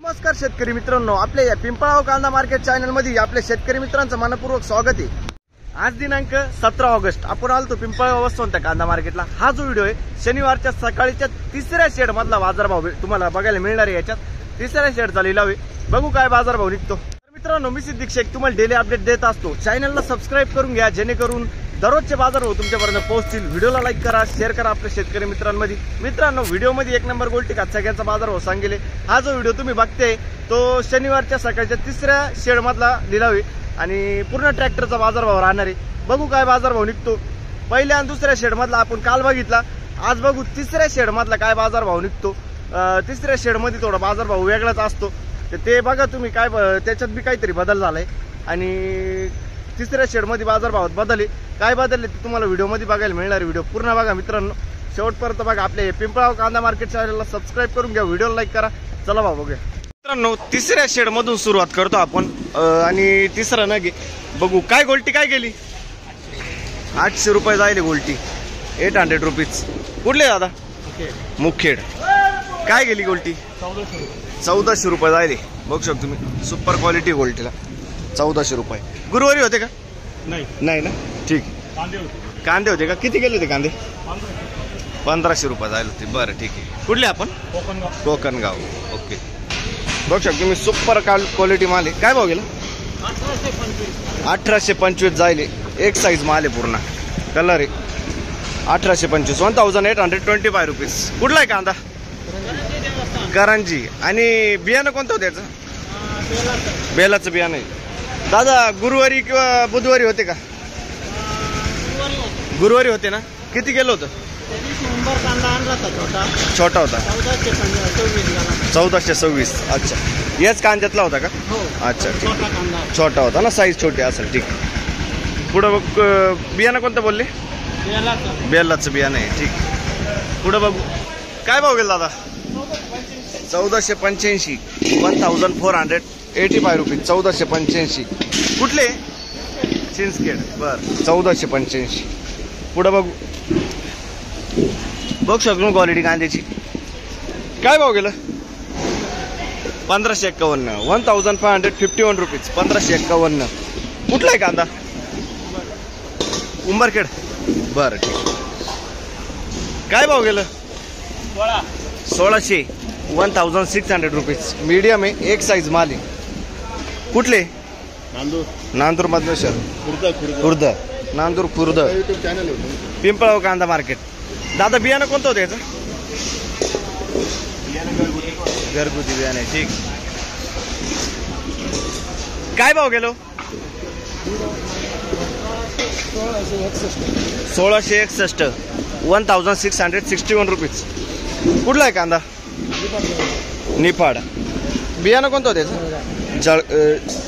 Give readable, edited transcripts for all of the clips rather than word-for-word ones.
नमस्कार शेतकरी मित्रांनो, आपल्या या पिंपळगाव कांदा मार्केट चॅनल मध्ये आपल्या शेतकरी मित्रांचं मनपूर्वक स्वागत आहे। आज दिनांक 17 ऑगस्ट आपण आलतो पिंपळगाव वसंत कांदा मार्केटला। हा जो व्हिडिओ आहे शनिवारच्या सकाळीच्या तिसऱ्या शेड मधला बाजारभाव तुम्हाला बघायला मिळणार आहे। याच्यात तिसऱ्या शेडचा लिलाव आहे, बघू काय बाजारभाव निघतो। मित्रांनो, मी सिद्दीक शेख तुम्हाला डेली अपडेट देत असतो। चॅनलला सबस्क्राइब करून घ्या जेणेकरून दररोजचे बाजारभाव तुमच्यापर्यंत पोहोचतील। व्हिडिओला लाईक करा, शेअर करा आपल्या शेतकरी मित्रांमध्ये। मित्रांनो, व्हिडिओमध्ये एक नंबर गोल्टी का सगळ्यांचा बाजारभाव सांगेले। हा जो व्हिडिओ तुम्ही बघते तो शनिवारच्या सकाळच्या तिसऱ्या शेड मधला लिलाव आहे आणि पूर्ण ट्रॅक्टरचा बाजारभाव राहणार आहे। बघू काय बाजारभाव निघतो। पहिल्या आणि दुसऱ्या शेड मधला आपण काल बघितला, आज बघू तिसऱ्या शेड मधला काय बाजारभाव निघतो। तिसऱ्या शेड मध्ये थोडा बाजारभाव वेगळाच असतो, ते बघा तुम्ही काय त्याच्यात बी काहीतरी बदल झालाय आणि तिसऱ्या शेड मध्ये बाजारभावात बदलले काय बदलले ते तुम्हाला व्हिडिओ मध्ये बघायला मिळणार। व्हिडिओ पूर्ण बघा मित्रांनो, शेवटपर्यंत बघा। आपल्या पिंपळगाव कांदा मार्केट चॅनलला सबस्क्राइब करून घ्या, व्हिडिओला लाईक करा। चला भाऊ बघूया। मित्रांनो, तिसऱ्या शेड मधून सुरुवात करतो आपण आणि तिसरा नग बघू काय गोल्टी काय गेली। 800 रुपये जायले गोल्टी, 800 रुपीज। कुठले दादा? मुखेड। काय गेली गोल्टी? 1400 रुपये जायले। बघू शकतो तुम्ही, सुपर क्वालिटी गोल्टीला 1400 रुपये। गुरुवारी होते का? नाही ना, ठीक। कांदे होते का? किती गेले होते कांदे? 1500 रुपये जायला होते। बरं ठीक आहे। कुठले आपण? कोकणगाव। ओके, बघू शकतो तुम्ही, सुपर क्वालिटी माल आहे। काय भाव गेला? 1825 जायले। एक साईज माल आहे, पूर्ण कलर आहे। 1825, 1825 रुपीज। कुठला आहे कांदा? करंजी। आणि बियाणं कोणतं होतं त्याचं? बेलाचं बियाणं आहे। दादा गुरुवारी किंवा बुधवारी होते का? गुरुवारी होते ना। किती गेलं होतं? छोटा होता 1426। अच्छा, याच कांद्यातला होता का? अच्छा ठीक, छोटा होता ना, साईज छोटी असेल। ठीक, पुढं बघ, बियाणं कोणतं बोलले? बेलाचं बियाणं आहे। ठीक, पुढं बघू काय भाव गेला दादा? 1485, 1485 रुपीज। 1485। कुठले? चिंचखेड। बर, 1485। पुढं बघू, बघू शकतो क्वालिटी कांद्याची। काय भाव गेलं? 1551, 1551 रुपीज। 1551। कुठला आहे कांदा? उंबरखेड। बरं ठीक। काय भाव गेलं? 1600, 1600 रुपीज। मीडियम आहे, एक साईज माल आहे। कुठले? नांदूर मधलं शहर, खुर्द। नांदूर खुर्द, पिंपळगाव कांदा मार्केट। दादा बियाणं कोणतं होतं याचं? घरगुती बियाणं आहे। ठीक, काय भाव गेलो? 1661, 1661 रुपीज। कुठला आहे कांदा? निफाड। बियाणं कोणतं होतं याचं?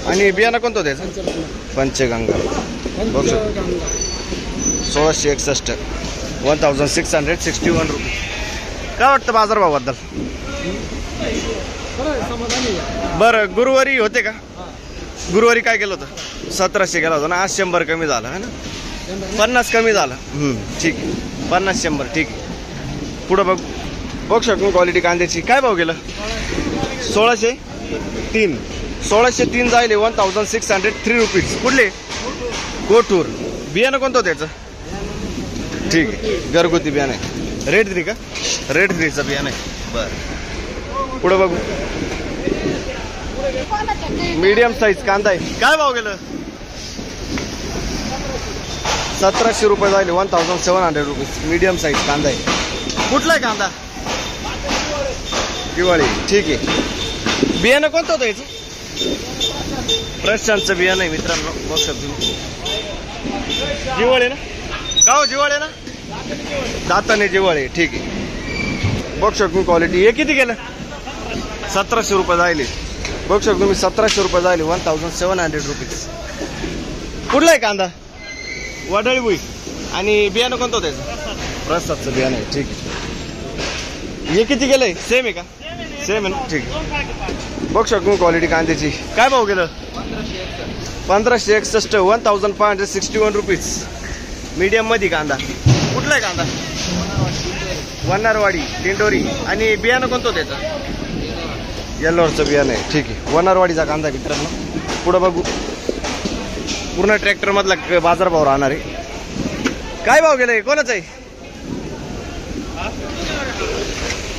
आणि बियाणं कोणतं होतं याचं? पंचगंगा। 1661, 1661 रुपीज। काय वाटतं बाजारभावाबद्दल? बरं, गुरुवारी होते का? गुरुवारी काय केलं होतं? 1700 गेला होता ना। आज 100 कमी झालं है ना, 50 कमी झालं। ठीक, 50-100 ठीक। पुढं बघ, बघू शकतो क्वालिटी कांद्याची। काय भाव गेलं? 1603, 1603 जायले। 1603 रुपीज। कुठले? कोठूर। बियाणं कोणतं त्याचं? ठीक आहे, घरगुती बियाणं आहे। रेड 3 का? रेड 3चं बियाणं आहे। बरं, पुढं बघू, मीडियम साईज कांदा आहे। काय भाव गेलं? 1700 रुपये जायले। 1700 रुपीज। मीडियम साईज कांदा आहे। कुठला आहे कांदा? दिवाळी। ठीक आहे। बियाणं कोणतं होतं याचं? प्रशांतचं बियाणं आहे मित्रांनो, बघू शकतो। जिवाळे ना? का हो, जिवाळे ना? दाताने जिवाळे। ठीक आहे, बघू शकतो क्वालिटी। हे किती गेलं? 1700 रुपये जायले। बघू शकतो मी, 1700 रुपये जायले। 1700 रुपीज। कुठला आहे कांदा? वडळी भुई। आणि बियाणं कोणतं होतं त्याचं? प्रसादचं बियाणं आहे। ठीक, हे किती गेलंय? सेम आहे का? सेम आहे ना, ठीक। बघू शकतो क्वालिटी कांद्याची। काय भाव गेलं? 1561, 1561 रुपीज। मीडियम मध्ये कांदा। कुठला आहे कांदा? वनारवाडी, दिंडोरी। आणि बियाणं कोणतं त्याचं? येल्लोरचं बियाणं आहे. ठीक आहे. वनारवाडीचा कांदा आहे मित्रांनो. पुढं बघू. पूर्ण ट्रॅक्टर मधला बाजारभाव राहणार आहे. काय भाव गेलाय? कोणाच आहे?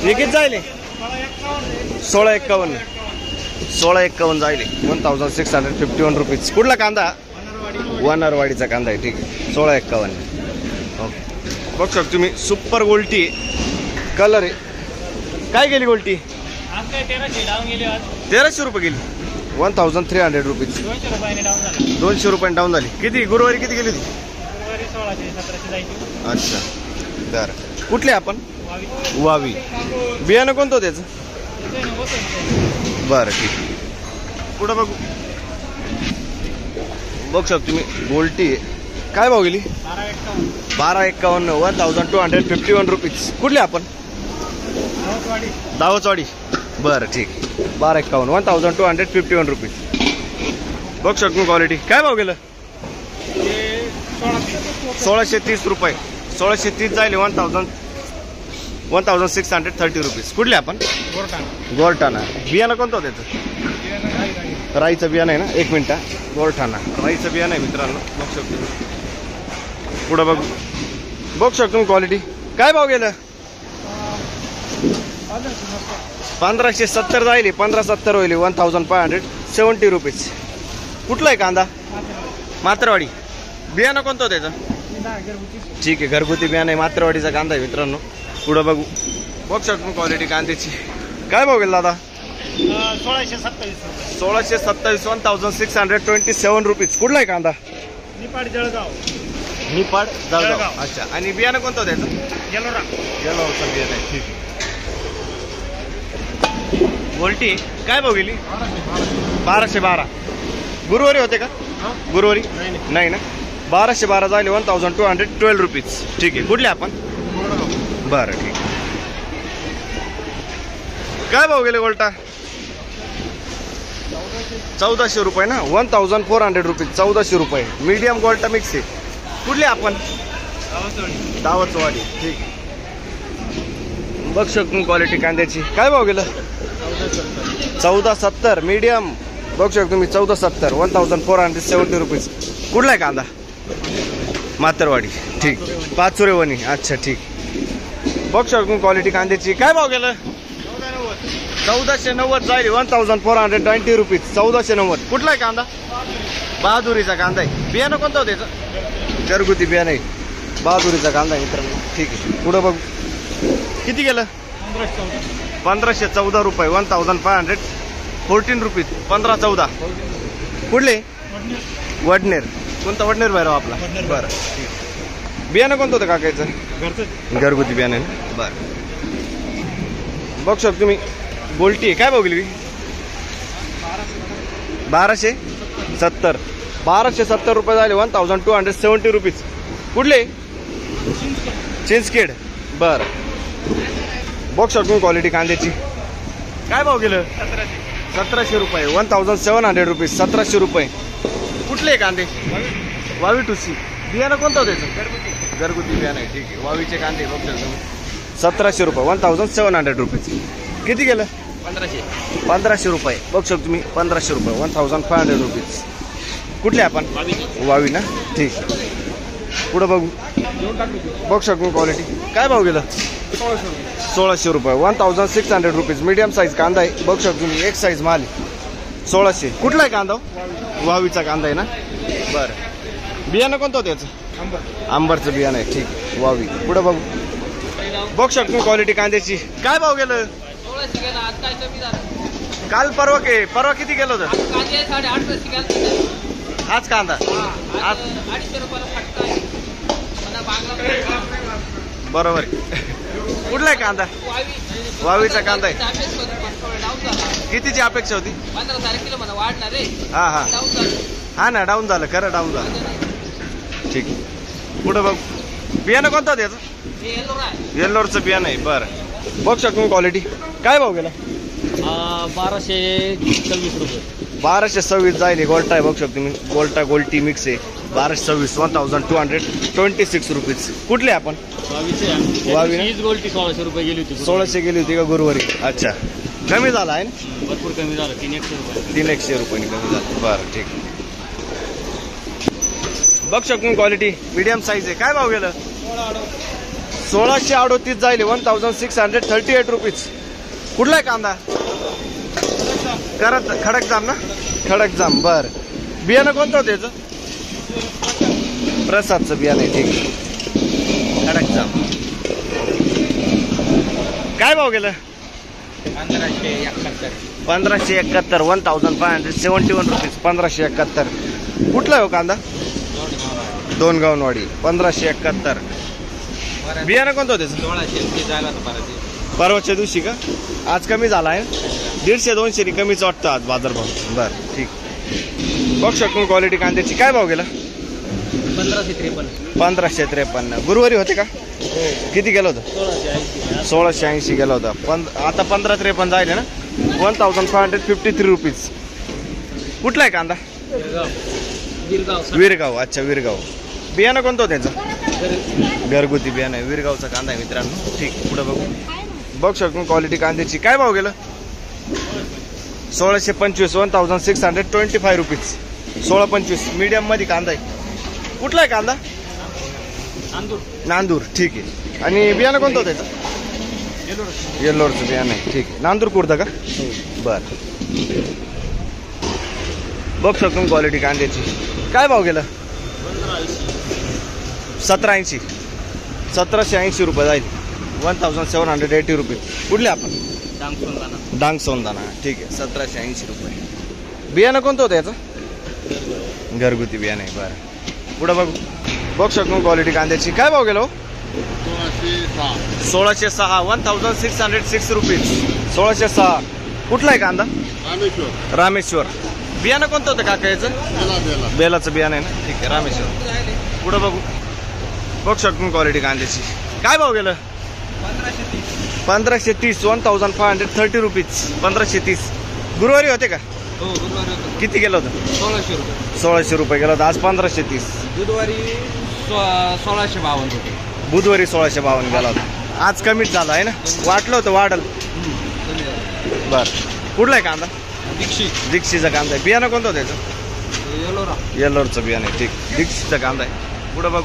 हे किती जायले? 1651. 1651 जायले. 1651 रुपीज. कुठला कांदा? वनारवाडीचा कांदा आहे. ठीक आहे. 1651. ओके. बघ शकतो तुम्ही सुपर गोल्टी कलर आहे. काय गेली गोल्टी? 1300 रुपये गेली. 1300 रुपीज. 200 रुपये डाऊन झाली. किती गुरुवारी किती गेली होती? अच्छा बरं. कुठले आपण? वावी. बियाणं कोणतं त्याचं? बरं ठीक. पुढं बघू. बघ शकतो तुम्ही गोल्टी आहे. काय भाव गेली? 1251. 1251 रुपीज. कुठले आपण? दावचवाडी. बरं ठीक. 1251. 1251 रुपीज. बघ शकतो क्वालिटी. काय भाव गेलं? 1630 रुपये. 1630 जायले. 1630 रुपीज. कुठले आपण? गोरठाणा. बियाणं कोणतं होतं त्याचं? राईचं बियाणं आहे ना. एक मिनिट. गोरठाणा राईचं बियाणं आहे मित्रांनो. बघ शकतो. पुढं बघू. बघ शकतो क्वालिटी. काय भाव गेलं? 1570 जायले. 1570 होईल. 1570 रुपीज. कुठला आहे कांदा? मात्रवाडी. बियाणं कोणतं होतं त्याचं? ठीक आहे. घरगुती बियाणं आहे. मात्रवाडीचा कांदा आहे मित्रांनो. पुढं बघू. बघ शकतो क्वालिटी कांद्याची. काय भाव गेला दादा? 1627. 1627 रुपीज. कुठला आहे कांदा? निपाड जळगाव. निपाड जळगाव. अच्छा. आणि बियाणं कोणतं त्याचं? येलोरा. येलोराचं बियाणं आहे. ठीक आहे. गोल्टी काय भाव गेली? 1212. गुरुवारी होते का? गुरुवारी नाही ना. 1212 झाले. 1212 रुपीज. ठीक आहे. कुठले आपण? बरं ठीक. काय भाव गेले गोल्टा? 1400 रुपये ना. 1400 रुपीज. 1400 रुपये. मीडियम गोल्टा मिक्स आहे. कुठले आपण? दावतवाडी. ठीक. बघ शकतो क्वालिटी कांद्याची. काय भाव गेलं? 1470 मीडियम. बघू शकतो तुम्ही. 1470. 1470 रुपीज. कुठला आहे कांदा? मातरवाडी. ठीक. पाचुरे वणी. अच्छा ठीक. बघू शकतो क्वालिटी कांद्याची. काय भाव गेलं? 1490 जाईल. 1490 रुपीज. 1490. कुठला आहे कांदा? बहादुरीचा कांदा आहे. बियाणं कोणतं होतं त्याचं? घरगुती बियाणं आहे. बहादुरीचा कांदा आहे मित्रांनो. ठीक आहे. पुढं बघू. किती गेलं? 1514 रुपये. 1514 रुपीज. 1514. कुठले? वडनेर. कोणता वडनेर बाहेर आपला? बरं ठीक. बियाणं कोणतं होतं काकायचं? घरगुती बियाणं आहे. बरं. बघू शकतो तुम्ही. गोल्टी आहे. काय भाव गेली? 1270. 1270 रुपये झाले. 1270 रुपीज. कुठले? चिंचखेड. बरं. बघू शकतो क्वालिटी कांद्याची. काय भाव गेलं? 1700 रुपये. 1700 रुपीज. 1700 रुपये. कुठले कांदे? वावी टुसी. बियाणं कोणतं होतं त्याचं? घरगुती बियाणं आहे. ठीक आहे. वावीचे कांदे बघू शकतो. 1700 रुपये. 1700 रुपीज. किती गेलं? 1500 रुपये. बघू शकतो तुम्ही. 1500 रुपये. 1500 रुपीज. कुठले आपण? वावी ना. ठीक. पुढं बघू. बघू शकतो क्वालिटी. काय भाव गेलं? 1600 रुपये. 1600 रुपीज. मीडियम साईज कांदा आहे. बघू शकतो तुम्ही. एक साईज माल 1600. कुठला आहे कांदा? वावीचा कांदा आहे ना. बरं. बियाणं कोणतं होतं त्याचं? आंबरचं बियाणं आहे. ठीक. वावी. पुढं बघू. बघू शकतो क्वालिटी कांद्याची. काय भाव गेलं? काल परवा किती गेलं होतं? हाच कांदा आज 250 रुपयाला फटका आहे. बरोबर. कुठला आहे कांदा? वावीचा कांदा आहे. कितीची अपेक्षा होती? 15 तारखेला मला वाढणार आहे. हा हा हा ना. डाऊन झालं. खरं डाऊन झालं. ठीक. पुढं बघ. बियाणं कोणतं त्याचं? येल्लोरचं बियाणं आहे. बरं. बघू शकतो क्वालिटी. काय भाव गेला? 1226 रुपये. 1226 जाईल. गोल्टा आहे. बघू शकतो तुम्ही. गोल्टा गोल्टी मिक्स आहे. 1226. 1226 रुपीज. कुठले आपण? वावी ना. गोल्टी 1600 रुपये गेली होती. 1600 गेली होती का गुरुवारी? अच्छा. कमी झाला आहे ना? भरपूर कमी झालं 300 रुपये. 300 रुपयांनी कमी झालं. बरं ठीक. बघ शकून क्वालिटी मीडियम साईज आहे. काय भाव गेलं? 1638 जाईल. 1638 रुपीज. कुठला आहे कांदा? खडक जाम ना? खडक जाम. बर. बियाणं कोणतं होतं त्याचं? प्रसादचं बियाणं आहे. ठीक. खडक जाम. काय भाव गेलं? 1571. 1571 रुपीज. 1571. कुठला आहे हो कांदा? दोनगावनवाडी. 1571. बियाणं कोणतं होतं त्याचं? 1600 झाला परवाच्या दिवशी का? आज कमी झाला आहे. 150-200 कमीच वाटतं आज बाजारभाव. बरं ठीक. बघ शकून क्वालिटी कांद्याची. काय भाव गेला? 1553. 1553. गुरुवारी होते का? किती गेलं होतं? 1680 गेलं होतं. आता 1553 जाईल ना? 1553 रुपीज. कुठला आहे कांदा? विरगाव. अच्छा विरगाव. बियाणं कोणतं होतं त्याचं? घरगुती बियाणं आहे. विरगावचा कांदा आहे मित्रांनो. ठीक. पुढे बघू. बघ शकून क्वालिटी कांद्याची. काय भाव गेलं? 1625. 1625 रुपीज. 1625. मीडियम मध्ये कांदा आहे. कुठला आहे कांदा? नांदूर. ठीक आहे. आणि बियाणं कोणतं होतं त्याचं? येल्लोरचं बियाणं आहे. ठीक आहे. नांदूर कुर्ता का? बर. बघ शकून क्वालिटी कांद्याची. काय भाव गेलं? 1780. 1780 रुपये जाईल. 1780 रुपये. कुठले आपण? डांग सोंदाना. ठीक आहे. 1780 रुपये. बियाणं कोणतं होतं याचं? घरगुती बियाणं आहे. बरं. पुढं बघू. बघ शकून क्वालिटी कांद्याची. काय भाव गेलो? 1606. 1606 रुपीज. 1606. कुठला आहे कांदा? रामेश्वर. बियाणं कोणतं होतं काका याचं? बेलाचं बियाणं आहे ना? ठीक आहे. रामेश्वर. पुढं बघू. बघ शकून क्वालिटी कांद्याची. काय भाव गेलं? 1530. 1530 रुपीज. 1530. गुरुवारी होते का? किती गेलं होतं? 1600 रुपये. 1600 रुपये गेलं होतं. आज 1530. बुधवारी 1652 रुपये. बुधवारी 1652 गेला होता. आज कमीच झाला आहे ना? वाटलं होतं वाढल. बर. कुठला आहे कांदा? दीक्षीचा कांदा आहे. बियाणं कोणतं होतं त्याचं? येल्लोरचं बियाणं आहे. ठीक. दीक्षीचा कांदा आहे. पुढं बघ.